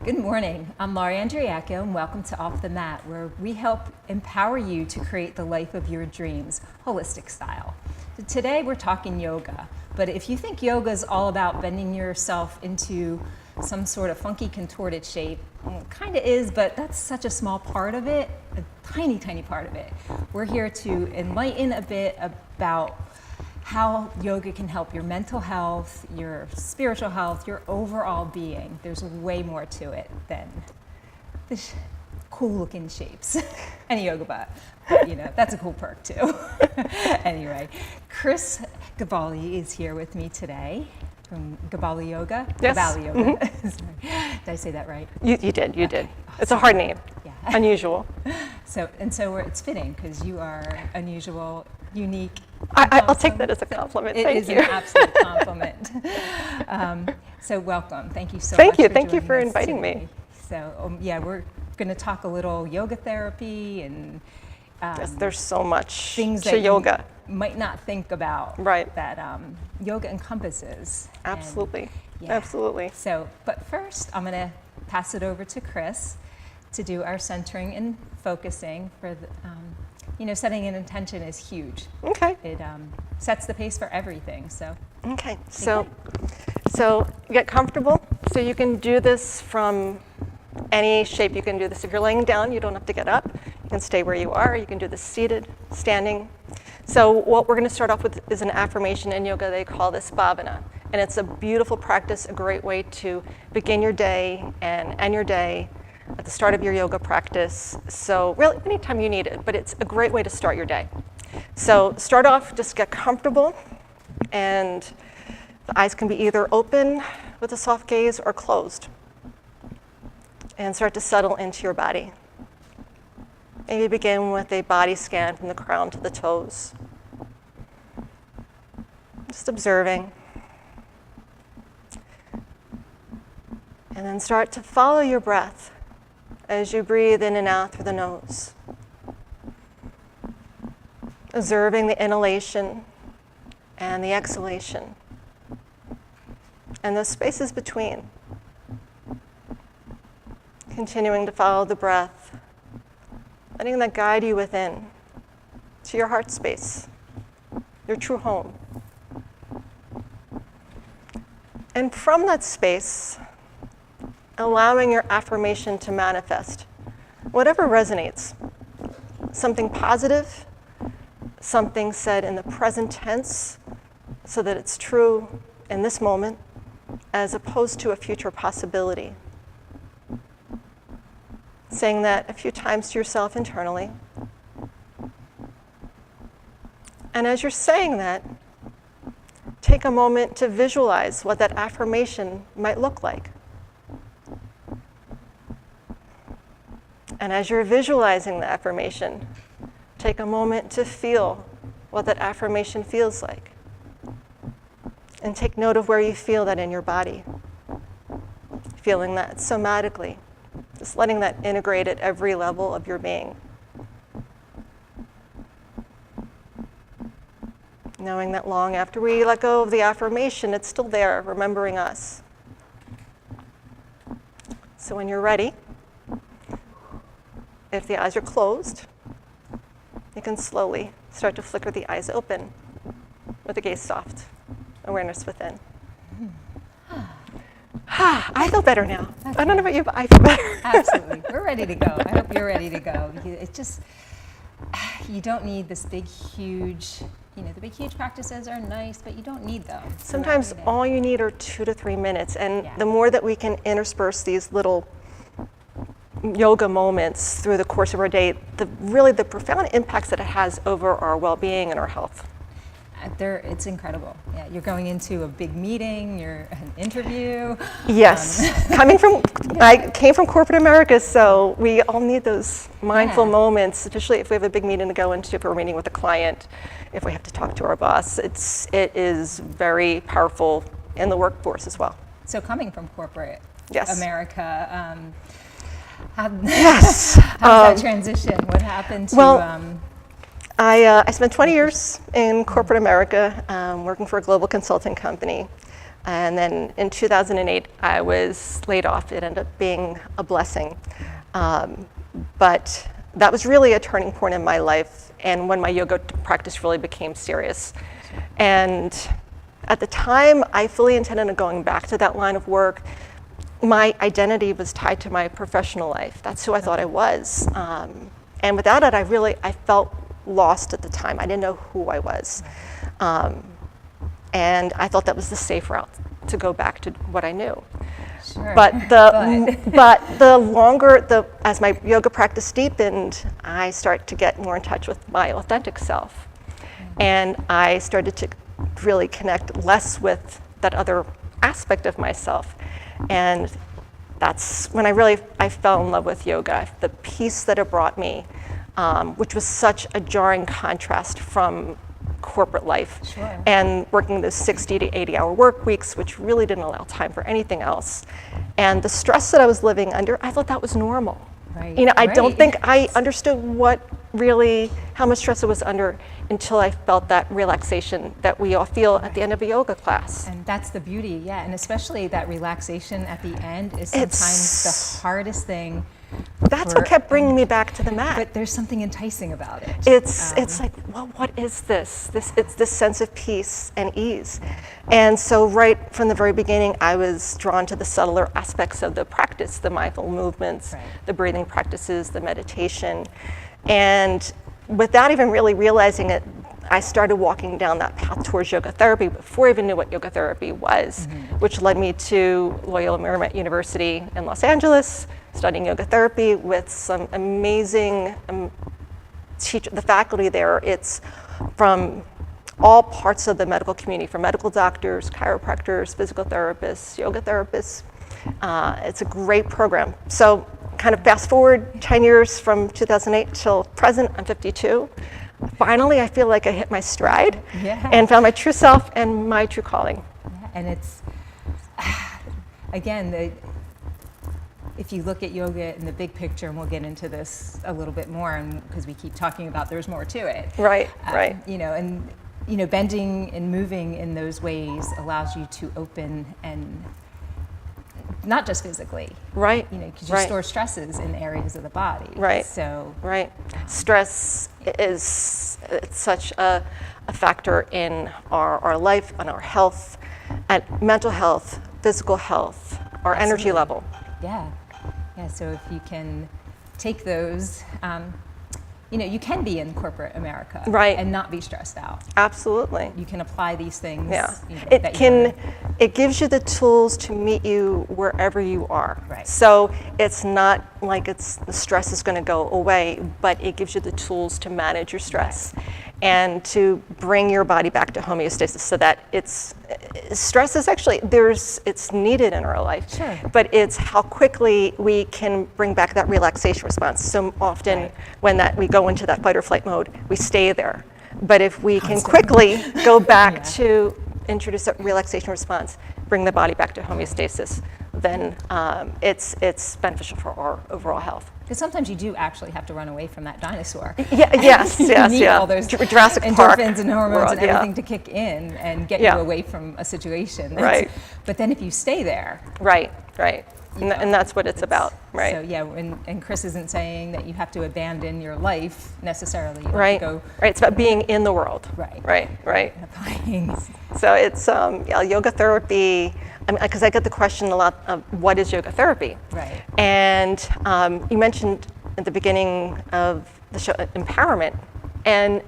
Good morning. I'm Lauri Andreacchio, and welcome to Off the Mat, where we help empower you to create the life of your dreams, holistic style. So today we're talking yoga, but if you think yoga is all about bending yourself into some sort of funky contorted shape, it kind of is, but that's such a small part of it, a tiny, tiny part of it. We're here to enlighten a bit about how yoga can help your mental health, your spiritual health, your overall being. There's way more to it than the cool looking shapes and a yoga mat. But, you know, that's a cool perk too. Anyway, Chris Gabali is here with me today from Gabali Yoga. Yes. Gabali Yoga. Did I say that right? You did. It's a hard name. Yeah. Unusual. So it's fitting because you are unusual, unique. I'll take that as a compliment. It Thank is you. an absolute compliment. So welcome. Thank you so much. Thank you for joining us inviting me. today. So yeah, we're going to talk a little yoga therapy and Yes, there's so much things to that yoga. you might not think about. Right. That yoga encompasses. Absolutely. And, yeah. Absolutely. So, but first, I'm going to pass it over to Chris to do our centering and focusing for the. Setting an intention is huge. Okay. It sets the pace for everything. So. Okay. So get comfortable. So you can do this from any shape. You can do this if you're laying down. You don't have to get up. You can stay where you are. You can do this seated, standing. So what we're going to start off with is an affirmation in yoga. They call this bhavana. And it's a beautiful practice, a great way to begin your day and end your day at the start of your yoga practice. So really anytime you need it, but it's a great way to start your day. So start off, just get comfortable, and the eyes can be either open with a soft gaze or closed. And start to settle into your body. Maybe begin with a body scan from the crown to the toes. Just observing. And then start to follow your breath as you breathe in and out through the nose. Observing the inhalation and the exhalation, and those spaces between. Continuing to follow the breath, letting that guide you within to your heart space, your true home. And from that space, allowing your affirmation to manifest, whatever resonates. Something positive, something said in the present tense, so that it's true in this moment, as opposed to a future possibility. Saying that a few times to yourself internally. And as you're saying that, take a moment to visualize what that affirmation might look like. And as you're visualizing the affirmation, take a moment to feel what that affirmation feels like. And take note of where you feel that in your body. Feeling that somatically. Just letting that integrate at every level of your being. Knowing that long after we let go of the affirmation, it's still there, remembering us. So when you're ready, if the eyes are closed, you can slowly start to flicker the eyes open with the gaze soft, awareness within. I feel better now. Okay. I don't know about you, but I feel better. Absolutely. We're ready to go. I hope you're ready to go. You don't need this big, huge, the big, huge practices are nice, but you don't need them. Sometimes all you need are 2 to 3 minutes. And yeah. The more that we can intersperse these little yoga moments through the course of our day, the profound impacts that it has over our well-being and our health. It's incredible. Yeah, you're going into a big meeting, you're an interview. Yes, I came from corporate America, so we all need those mindful moments, especially if we have a big meeting to go into, if we're meeting with a client, if we have to talk to our boss. It is very powerful in the workforce as well. So coming from corporate yes. America, yes. how's that transition? What happened to? I spent 20 years in corporate America working for a global consulting company. And then in 2008, I was laid off. It ended up being a blessing. But that was really a turning point in my life and when my yoga practice really became serious. And at the time, I fully intended on going back to that line of work. My identity was tied to my professional life. That's who I thought I was. And without it, I felt lost at the time. I didn't know who I was. And I thought that was the safe route to go back to what I knew. Sure. But as my yoga practice deepened, I started to get more in touch with my authentic self. And I started to really connect less with that other aspect of myself. And that's when I fell in love with yoga, the peace that it brought me, which was such a jarring contrast from corporate life. Sure. And working those 60 to 80-hour work weeks, which really didn't allow time for anything else. And the stress that I was living under, I thought that was normal. Right. I don't think I understood how much stress I was under until I felt that relaxation that we all feel at the end of a yoga class. And that's the beauty, yeah. And especially that relaxation at the end is sometimes the hardest thing. That's what kept bringing me back to the mat. But there's something enticing about it. It's like, well, what is this? It's this sense of peace and ease. And so right from the very beginning, I was drawn to the subtler aspects of the practice, the mindful movements, the breathing practices, the meditation. And without even really realizing it, I started walking down that path towards yoga therapy before I even knew what yoga therapy was, which led me to Loyola Marymount University in Los Angeles, studying yoga therapy with some amazing the faculty there. It's from all parts of the medical community, from medical doctors, chiropractors, physical therapists, yoga therapists. It's a great program. So kind of fast forward 10 years from 2008 till present, I'm 52. Finally, I feel like I hit my stride and found my true self and my true calling. Yeah, and it's, again, if you look at yoga in the big picture, and we'll get into this a little bit more, because we keep talking about there's more to it. Right. Bending and moving in those ways allows you to open and not just physically. Right. Because you store stresses in areas of the body. Right. So. Right. Stress is such a factor in our life and our health, and mental health, physical health, our energy level. Yeah. So if you can take those, you can be in corporate America and not be stressed out. Absolutely. You can apply these things. Yeah. It gives you the tools to meet you wherever you are. Right. So it's not like the stress is going to go away, but it gives you the tools to manage your stress and to bring your body back to homeostasis, so that stress is actually, it's needed in our life. Sure. But it's how quickly we can bring back that relaxation response. So often when we go into that fight or flight mode, we stay there. But if we can quickly go back to introduce a relaxation response, bring the body back to homeostasis, then it's beneficial for our overall health. Because sometimes you do actually have to run away from that dinosaur. Yes. You need all those Jurassic Park endorphins and hormones and everything to kick in and get you away from a situation. Right. But then if you stay there. Right. And that's what it's about, right? So and Chris isn't saying that you have to abandon your life necessarily. You right. Have to go, right. It's about being in the world. Right. So it's yoga therapy. Because I get the question a lot of what is yoga therapy? Right. And you mentioned at the beginning of the show empowerment, and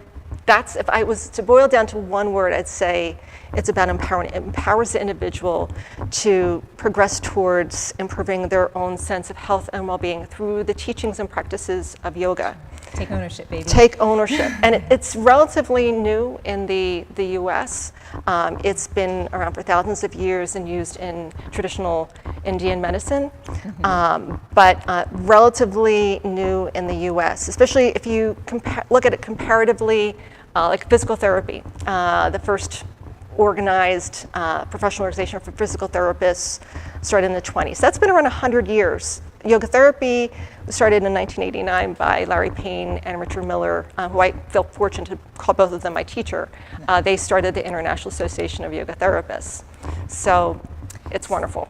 that's, if I was to boil down to one word, I'd say it's about empowerment. It empowers the individual to progress towards improving their own sense of health and well-being through the teachings and practices of yoga. Take ownership, baby. Take ownership. And it's relatively new in the US. It's been around for thousands of years and used in traditional Indian medicine, but relatively new in the US, especially if you look at it comparatively, like physical therapy. The first organized professional organization for physical therapists started in the 20s. That's been around 100 years. Yoga therapy It was started in 1989 by Larry Payne and Richard Miller, who I feel fortunate to call both of them my teacher. They started the International Association of Yoga Therapists. So it's wonderful.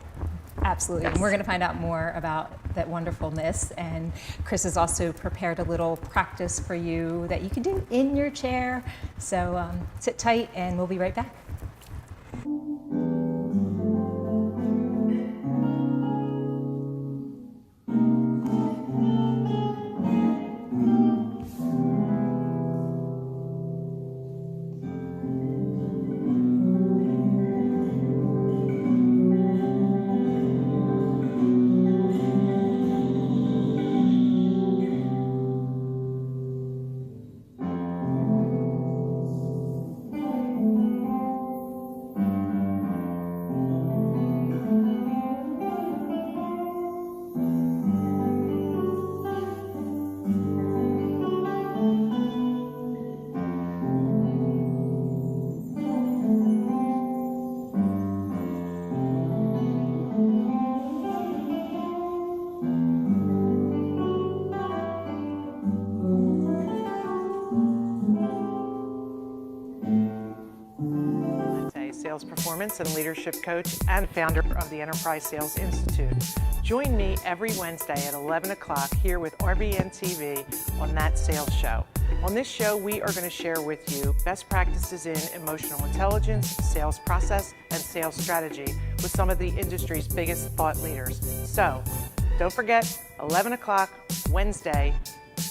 Absolutely. Yes. And we're going to find out more about that wonderfulness. And Chris has also prepared a little practice for you that you can do in your chair. So sit tight and we'll be right back. Sales performance and leadership coach and founder of the Enterprise Sales Institute. Join me every Wednesday at 11 o'clock here with RVN TV on That Sales Show. On this show, we are going to share with you best practices in emotional intelligence, sales process, and sales strategy with some of the industry's biggest thought leaders. So, don't forget, 11 o'clock Wednesday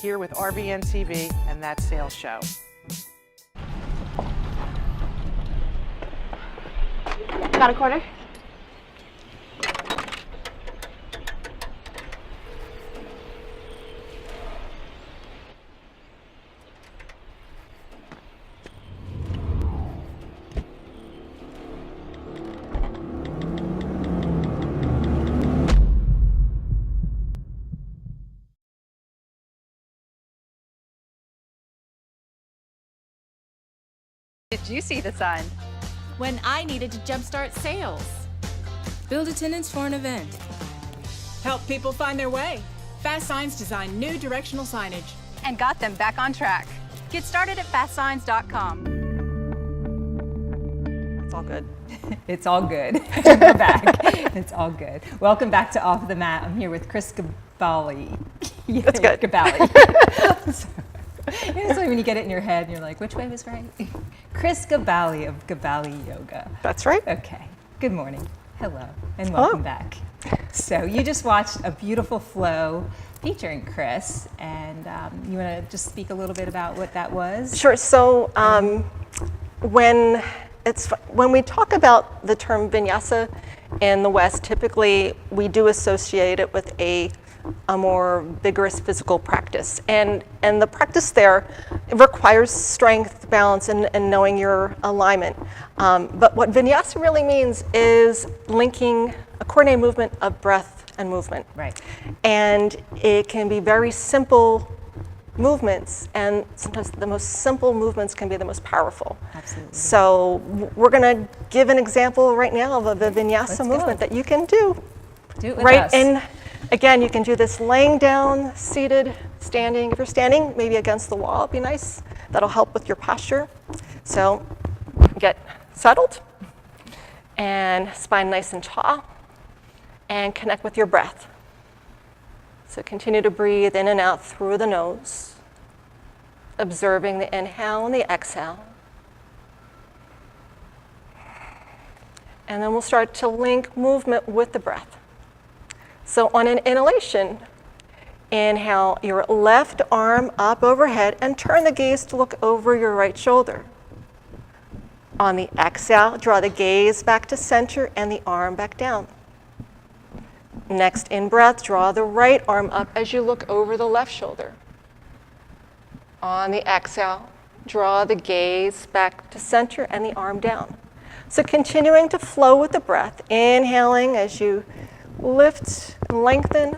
here with RVN TV and That Sales Show. Got a quarter? Did you see the sign? When I needed to jumpstart sales. Build attendance for an event. Help people find their way. Fast Signs designed new directional signage. And got them back on track. Get started at fastsigns.com. It's all good. It's all good. We're back. It's all good. Welcome back to Off the Mat. I'm here with Chris Gabali. Yeah, That's good. Gabali. It's like when you get it in your head and you're like, which way was right? Chris Gabali of Gabali Yoga. That's right. Okay. Good morning. Hello. And welcome Hello. back. So you just watched a beautiful flow featuring Chris, and you want to just speak a little bit about what that was? Sure. So when we talk about the term vinyasa in the West, typically we do associate it with a more vigorous physical practice. And the practice there requires strength, balance, and knowing your alignment. But what vinyasa really means is linking a coordinated movement of breath and movement. Right. And it can be very simple movements, and sometimes the most simple movements can be the most powerful. Absolutely. So we're going to give an example right now of a vinyasa Let's movement go. that you can do. Do it with Right us. in. Again, you can do this laying down, seated, standing. If you're standing, maybe against the wall, it'd be nice. That'll help with your posture. So get settled and spine nice and tall, and connect with your breath. So continue to breathe in and out through the nose, observing the inhale and the exhale. And then we'll start to link movement with the breath. So on an inhalation, inhale your left arm up overhead and turn the gaze to look over your right shoulder. On the exhale, draw the gaze back to center and the arm back down. Next, in breath, draw the right arm up as you look over the left shoulder. On the exhale, draw the gaze back to center and the arm down. So continuing to flow with the breath, inhaling as you lift and lengthen,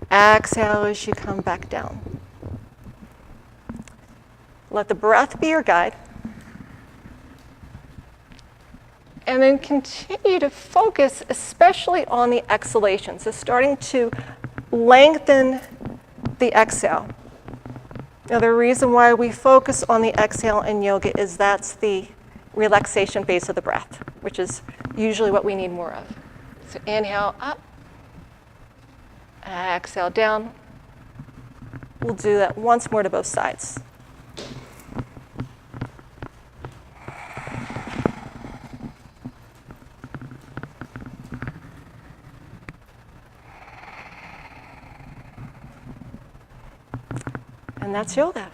exhale as you come back down. Let the breath be your guide. And then continue to focus especially on the exhalation. So starting to lengthen the exhale. Now, the reason why we focus on the exhale in yoga is that's the relaxation phase of the breath, which is usually what we need more of. So inhale up, exhale down. We'll do that once more to both sides. And that's yoga.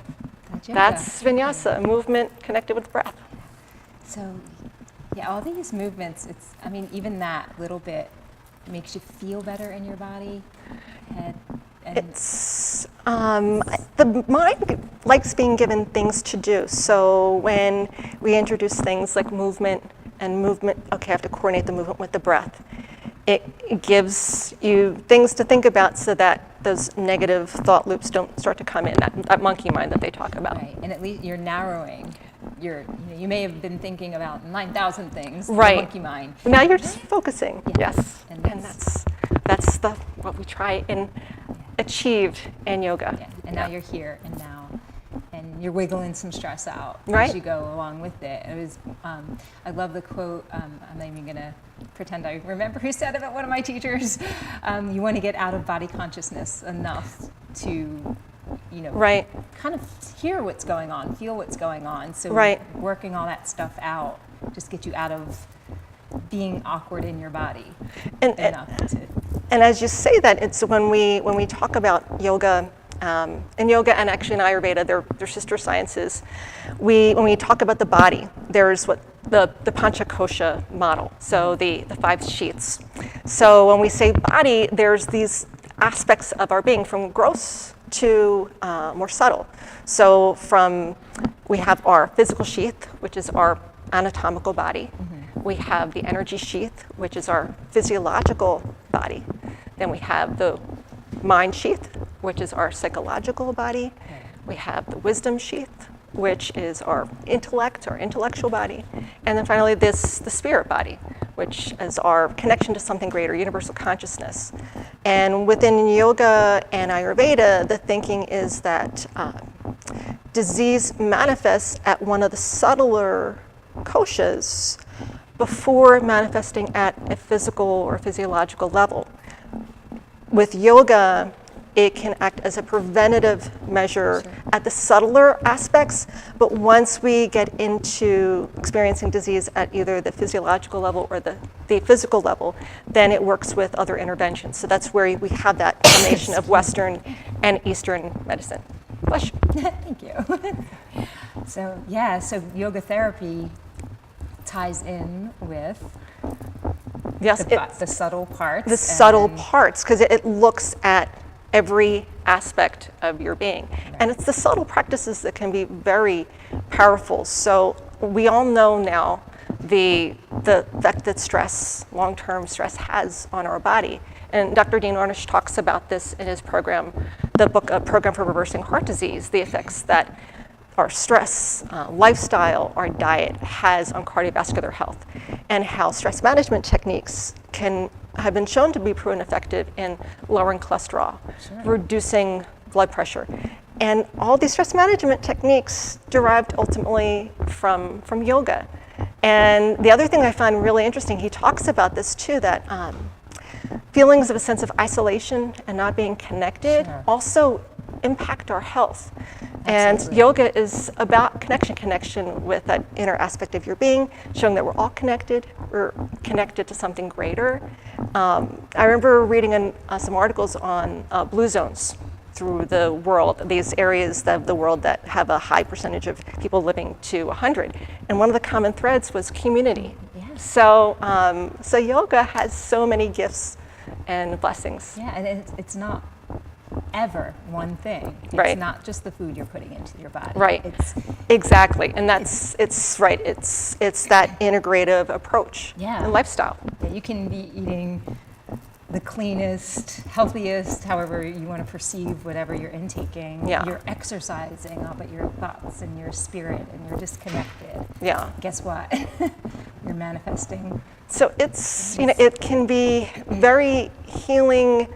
That's vinyasa, movement connected with breath. So, yeah, all these movements, I mean, even that little bit makes you feel better in your body, head. It's, the mind likes being given things to do. So when we introduce things like movement, okay, I have to coordinate the movement with the breath. It gives you things to think about so that those negative thought loops don't start to come in, that monkey mind that they talk about. Right, and at least you're narrowing. You may have been thinking about 9,000 things, right. The monkey mind. Now you're just focusing, yes. And that's what we try and achieve in yoga. Yeah. And now you're here and now. And you're wiggling some stress out right. as you go along with it. It was, I love the quote, I'm not even gonna pretend I remember who said it, but one of my teachers, you wanna get out of body consciousness enough to, right. kind of hear what's going on, feel what's going on. So right. working all that stuff out just get you out of being awkward in your body enough to. And as you say that, it's when we talk about yoga, in yoga and actually in Ayurveda, they're sister sciences. When we talk about the body, there's what the Panchakosha model, so the 5 sheaths. So when we say body, there's these aspects of our being from gross to more subtle. So we have our physical sheath, which is our anatomical body. Mm-hmm. We have the energy sheath, which is our physiological body. Then we have the mind sheath, which is our psychological body. We have the wisdom sheath, which is our intellect, our intellectual body. And then finally the spirit body, which is our connection to something greater, universal consciousness. And within yoga and Ayurveda, the thinking is that disease manifests at one of the subtler koshas before manifesting at a physical or physiological level. With yoga, it can act as a preventative measure at the subtler aspects, but once we get into experiencing disease at either the physiological level or the physical level, then it works with other interventions. So that's where we have that combination of Western and Eastern medicine. Bless you. Thank you. So yoga therapy ties in with the subtle parts. The subtle parts, because it looks at every aspect of your being. Right. And it's the subtle practices that can be very powerful. So we all know now the effect that stress, long-term stress, has on our body. And Dr. Dean Ornish talks about this in his program, the book, A Program for Reversing Heart Disease, the effects that our stress, lifestyle, our diet has on cardiovascular health, and how stress management techniques have been shown to be proven effective in lowering cholesterol, reducing blood pressure. And all these stress management techniques derived ultimately from yoga. And the other thing I find really interesting, he talks about this too, that feelings of a sense of isolation and not being connected also impact our health. Absolutely. And yoga is about connection with that inner aspect of your being, showing that we're all connected, we're connected to something greater. I remember reading some articles on blue zones through the world, these areas of the world that have a high percentage of people living to 100. And one of the common threads was community. Yes. So yoga has so many gifts and blessings. Yeah, and it's not ever one thing. Right. It's not just the food you're putting into your body. Right. Exactly. And it's that integrative approach and lifestyle. Yeah, you can be eating the cleanest, healthiest, however you want to perceive whatever you're intaking. Yeah. You're exercising, but your thoughts and your spirit, and you're disconnected. Yeah. Guess what? You're manifesting. So it can be very healing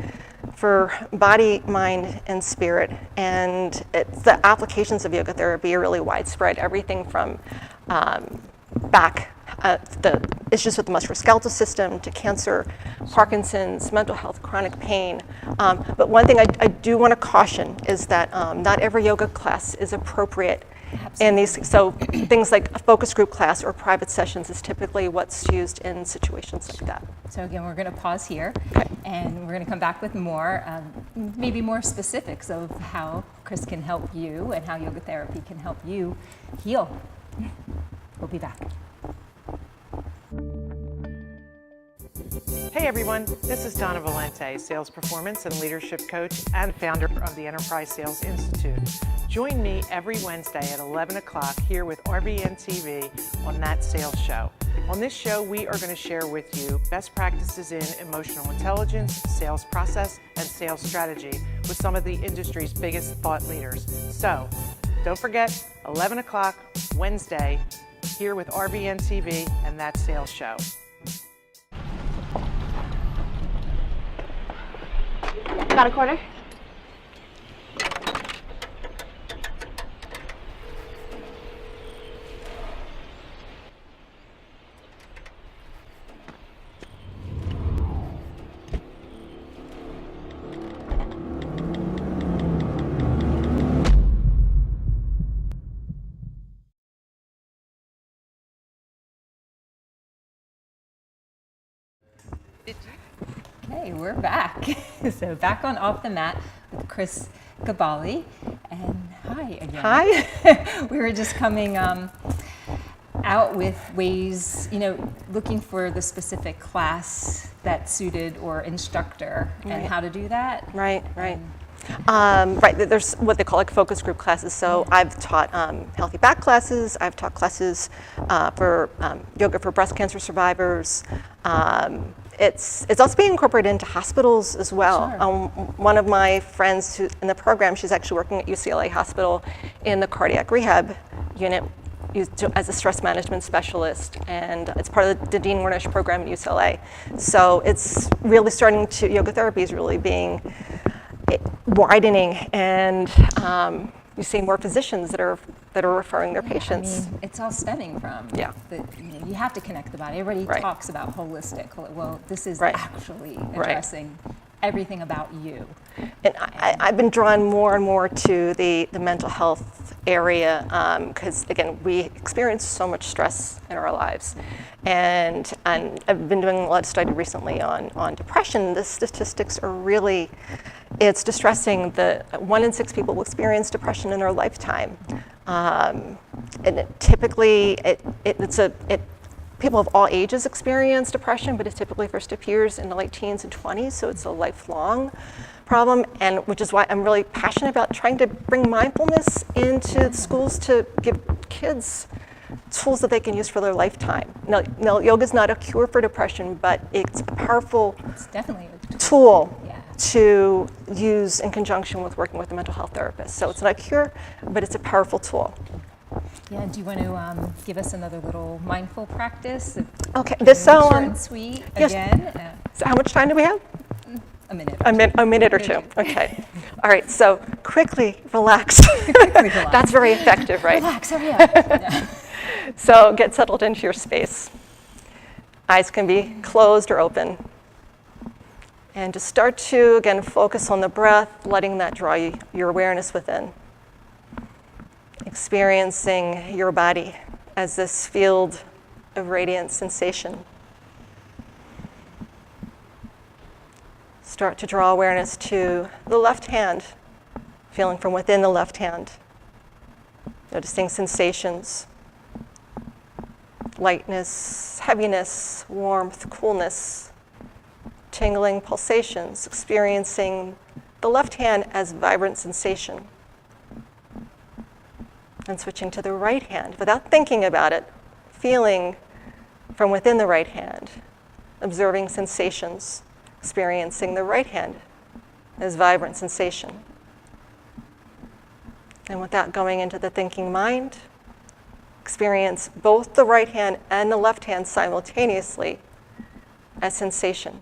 for body, mind, and spirit. And the applications of yoga therapy are really widespread. Everything from the issues with the musculoskeletal system to cancer, Parkinson's, mental health, chronic pain. But one thing I do want to caution is that not every yoga class is appropriate. And so things like a focus group class or private sessions is typically what's used in situations like that. So again, we're going to pause here, Okay. and we're going to come back with more, maybe more specifics of how Chris can help you and how yoga therapy can help you heal. We'll be back. Hey everyone, this is Donna Valente, sales performance and leadership coach and founder of the Enterprise Sales Institute. Join me every Wednesday at 11 o'clock here with RVN TV on That Sales Show. On this show, we are going to share with you best practices in emotional intelligence, sales process, and sales strategy with some of the industry's biggest thought leaders. So, don't forget, 11 o'clock Wednesday here with RVN TV and That Sales Show. Got a quarter? Hey, we're back. So back on Off the Mat with Chris Gabali. And hi again. Hi. We were just coming out with ways, looking for the specific class that suited or instructor and how to do that. Right. Right, there's what they call like focus group classes. So I've taught healthy back classes. I've taught classes for yoga for breast cancer survivors. It's also being incorporated into hospitals as well. Sure. One of my friends who's in the program, she's actually working at UCLA Hospital in the cardiac rehab unit as a stress management specialist, and it's part of the Dean Ornish program at UCLA. So it's really starting to, yoga therapy is really being widening, and you see more physicians that are referring their patients. I mean, it's all stemming from you have to connect the body. Everybody talks about holistic. Well, this is actually addressing everything about you. And I've been drawn more and more to the mental health area because, again, we experience so much stress in our lives. And I've been doing a lot of study recently on depression. The statistics are really, it's distressing. 1 in 6 people will experience depression in their lifetime. And typically, people of all ages experience depression, but it typically first appears in the late teens and 20s, so it's a lifelong problem, and which is why I'm really passionate about trying to bring mindfulness into schools to give kids tools that they can use for their lifetime. Now yoga is not a cure for depression, but it's a powerful tool to use in conjunction with working with a mental health therapist. So it's not a cure, but it's a powerful tool. Yeah, do you want to give us another little mindful practice? Okay, this so short and sweet again. So how much time do we have? A minute. A minute or two. Okay. All right. So quickly relax. That's very effective, right? Relax. Hurry up. So get settled into your space. Eyes can be closed or open. And just start to, again, focus on the breath, letting that draw your awareness within. Experiencing your body as this field of radiant sensation. Start to draw awareness to the left hand, feeling from within the left hand. Noticing sensations, lightness, heaviness, warmth, coolness, tingling pulsations, experiencing the left hand as vibrant sensation. And switching to the right hand, without thinking about it, feeling from within the right hand, observing sensations, experiencing the right hand as vibrant sensation. And without going into the thinking mind, experience both the right hand and the left hand simultaneously as sensation.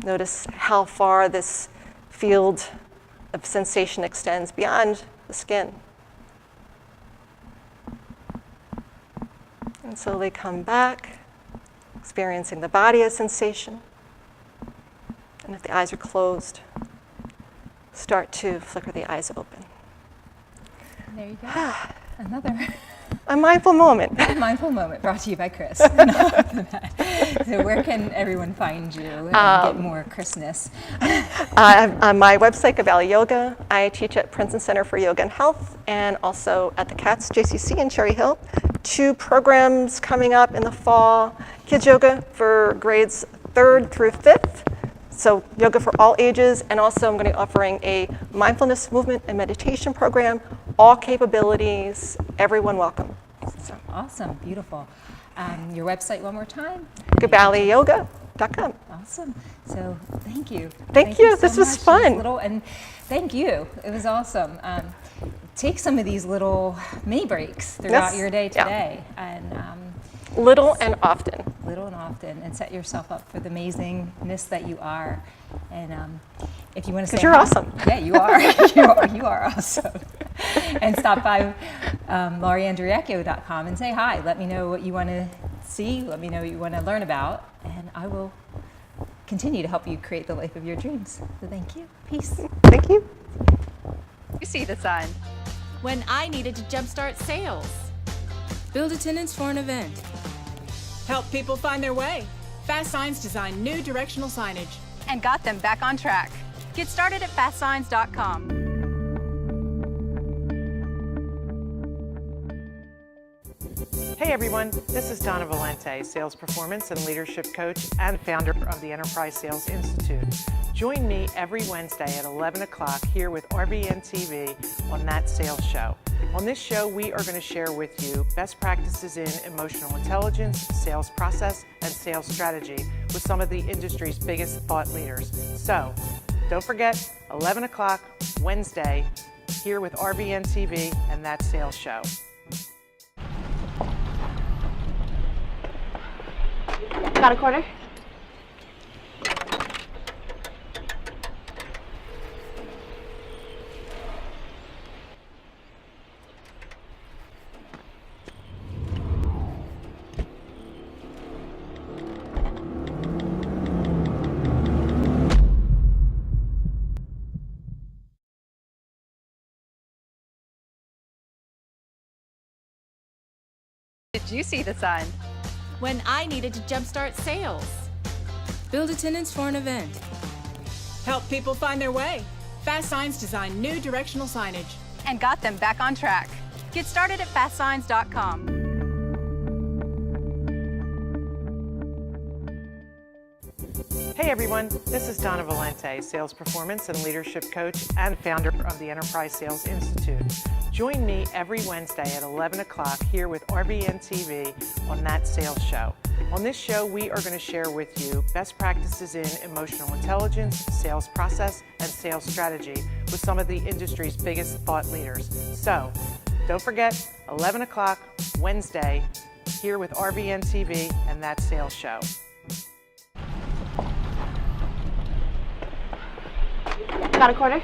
Notice how far this field of sensation extends beyond the skin. And slowly come back, experiencing the body as sensation. And if the eyes are closed, start to flicker the eyes open. There you go. Another A mindful moment. mindful moment brought to you by Chris. So where can everyone find you and get more Chrisness? On my website, Valley Yoga. I teach at Princeton Center for Yoga and Health and also at the CATS JCC in Cherry Hill. 2 programs coming up in the fall. Kids yoga for grades 3rd through 5th. So yoga for all ages, and also I'm going to be offering a mindfulness movement and meditation program, all capabilities, everyone welcome. So, Awesome, beautiful. Your website one more time? GoodValleyYoga.com. Awesome. So thank you. Thank you. This so was much. fun. And thank you. It was awesome. Take some of these little mini breaks throughout Yes. your day Yeah. today, and Little and often. little and often, and set yourself up for the amazingness that you are. And if you want to say, 'Cause you're hi- awesome. Yeah, you are. you are awesome. And stop by LauriAndreacchio.com and say hi. Let me know what you want to see. Let me know what you want to learn about, and I will continue to help you create the life of your dreams. So thank you. Peace. Thank you. You see the sign. When I needed to jumpstart sales. Build attendance for an event. Help people find their way. Fast Signs designed new directional signage. And got them back on track. Get started at fastsigns.com. Hey everyone, this is Donna Valente, sales performance and leadership coach and founder of the Enterprise Sales Institute. Join me every Wednesday at 11 o'clock here with RVN TV on That Sales Show. On this show, we are going to share with you best practices in emotional intelligence, sales process, and sales strategy with some of the industry's biggest thought leaders. So, don't forget, 11 o'clock Wednesday here with RVN TV and That Sales Show. Got a quarter? Did you see the sign? When I needed to jumpstart sales. Build attendance for an event. Help people find their way. Fast Signs designed new directional signage. And got them back on track. Get started at fastsigns.com. Hey everyone, this is Donna Valente, sales performance and leadership coach and founder of the Enterprise Sales Institute. Join me every Wednesday at 11 o'clock here with RVN TV on That Sales Show. On this show, we are going to share with you best practices in emotional intelligence, sales process, and sales strategy with some of the industry's biggest thought leaders. So, don't forget, 11 o'clock Wednesday here with RVN TV and That Sales Show. Got a quarter?